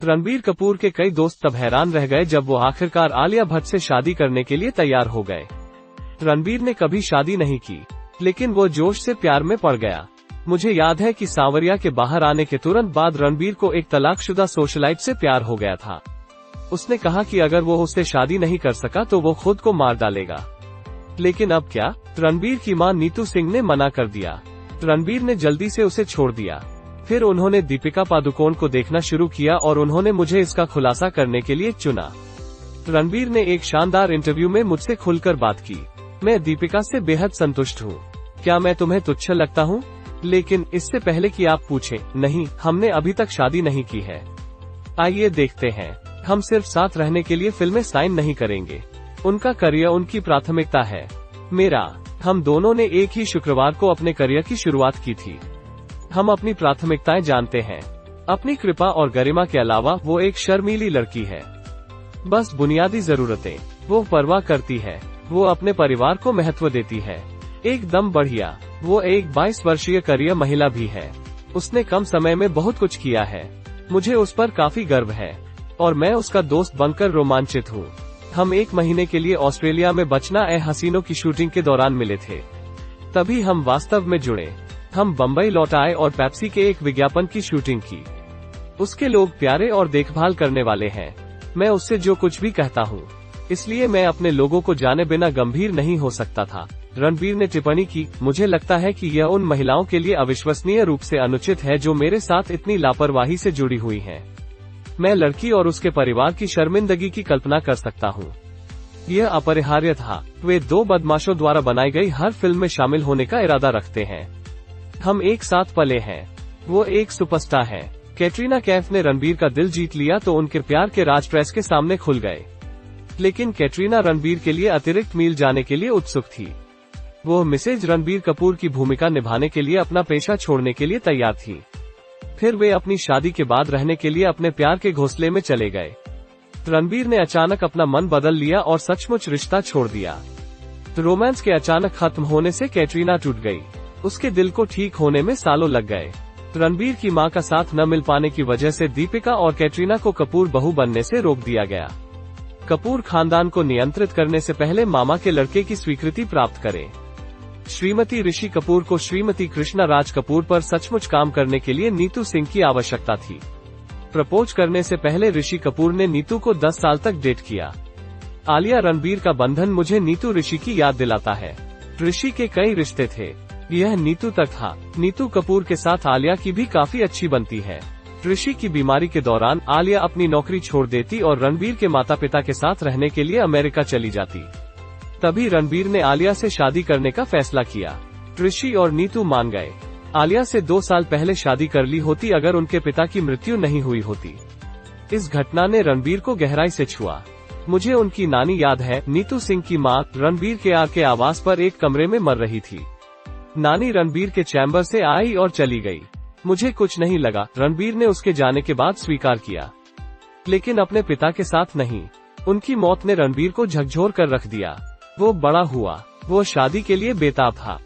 रणबीर कपूर के कई दोस्त तब हैरान रह गए जब वो आखिरकार आलिया भट्ट से शादी करने के लिए तैयार हो गए। रणबीर ने कभी शादी नहीं की, लेकिन वो जोश से प्यार में पड़ गया। मुझे याद है कि सांवरिया के बाहर आने के तुरंत बाद रणबीर को एक तलाकशुदा सोशलाइट से प्यार हो गया था। उसने कहा कि अगर वो उससे शादी नहीं कर सका तो वो खुद को मार डालेगा। लेकिन अब क्या? रणबीर की मां नीतू सिंह ने मना कर दिया। रणबीर ने जल्दी से उसे छोड़ दिया। फिर उन्होंने दीपिका पादुकोण को देखना शुरू किया और उन्होंने मुझे इसका खुलासा करने के लिए चुना। रणबीर ने एक शानदार इंटरव्यू में मुझसे खुलकर बात की। मैं दीपिका से बेहद संतुष्ट हूँ। क्या मैं तुम्हें तुच्छ लगता हूँ? लेकिन इससे पहले कि आप पूछें, नहीं, हमने अभी तक शादी नहीं की है। आइए देखते हैं। हम सिर्फ साथ रहने के लिए फिल्में साइन नहीं करेंगे। उनका करियर उनकी प्राथमिकता है, मेरा। हम दोनों ने एक ही शुक्रवार को अपने करियर की शुरुआत की थी। हम अपनी प्राथमिकताएं जानते हैं। अपनी कृपा और गरिमा के अलावा वो एक शर्मीली लड़की है। बस बुनियादी जरूरतें वो परवाह करती है। वो अपने परिवार को महत्व देती है। एकदम बढ़िया। वो एक 22 वर्षीय करियर महिला भी है। उसने कम समय में बहुत कुछ किया है। मुझे उस पर काफी गर्व है और मैं उसका दोस्त बनकर रोमांचित हूँ। हम 1 महीने के लिए ऑस्ट्रेलिया में बचना ए हसीनों की शूटिंग के दौरान मिले थे। तभी हम वास्तव में जुड़े। हम बम्बई लौट आए और पेप्सी के एक विज्ञापन की शूटिंग की। उसके लोग प्यारे और देखभाल करने वाले हैं। मैं उससे जो कुछ भी कहता हूँ, इसलिए मैं अपने लोगों को जाने बिना गंभीर नहीं हो सकता था। रणबीर ने टिप्पणी की, मुझे लगता है कि यह उन महिलाओं के लिए अविश्वसनीय रूप से अनुचित है जो मेरे साथ इतनी लापरवाही से जुड़ी हुई हैं। मैं लड़की और उसके परिवार की शर्मिंदगी की कल्पना कर सकता हूँ। यह अपरिहार्य था। वे 2 बदमाशों द्वारा बनाई गई हर फिल्म में शामिल होने का इरादा रखते हैं। हम एक साथ पले हैं। वो एक सुपरस्टार है। कैटरीना कैफ ने रणबीर का दिल जीत लिया तो उनके प्यार के राज प्रेस के सामने खुल गए। लेकिन कैटरीना रणबीर के लिए अतिरिक्त मील जाने के लिए उत्सुक थी। वो मिसेज रणबीर कपूर की भूमिका निभाने के लिए अपना पेशा छोड़ने के लिए तैयार थी। फिर वे अपनी शादी के बाद रहने के लिए अपने प्यार के घोंसले में चले गए। रणबीर ने अचानक अपना मन बदल लिया और सचमुच रिश्ता छोड़ दिया। रोमांस के अचानक खत्म होने से कैटरीना टूट गई। उसके दिल को ठीक होने में सालों लग गए। रणबीर की मां का साथ न मिल पाने की वजह से दीपिका और कैटरीना को कपूर बहू बनने से रोक दिया गया। कपूर खानदान को नियंत्रित करने से पहले मामा के लड़के की स्वीकृति प्राप्त करें। श्रीमती ऋषि कपूर को श्रीमती कृष्णा राज कपूर पर सचमुच काम करने के लिए नीतू सिंह की आवश्यकता थी। प्रपोज करने से पहले ऋषि कपूर ने नीतू को 10 साल तक डेट किया। आलिया रणबीर का बंधन मुझे नीतू ऋषि की याद दिलाता है। ऋषि के कई रिश्ते थे, यह नीतू तक था। नीतू कपूर के साथ आलिया की भी काफी अच्छी बनती है। ऋषि की बीमारी के दौरान आलिया अपनी नौकरी छोड़ देती और रणबीर के माता पिता के साथ रहने के लिए अमेरिका चली जाती। तभी रणबीर ने आलिया से शादी करने का फैसला किया। ऋषि और नीतू मान गए। आलिया से 2 साल पहले शादी कर ली होती अगर उनके पिता की मृत्यु नहीं हुई होती। इस घटना ने रणबीर को गहराई से छुआ। मुझे उनकी नानी याद है। नीतू सिंह की मां रणबीर के आवास पर एक कमरे में मर रही थी। नानी रणबीर के चैम्बर से आई और चली गई। मुझे कुछ नहीं लगा। रणबीर ने उसके जाने के बाद स्वीकार किया, लेकिन अपने पिता के साथ नहीं। उनकी मौत ने रणबीर को झकझोर कर रख दिया। वो बड़ा हुआ। वो शादी के लिए बेताब था।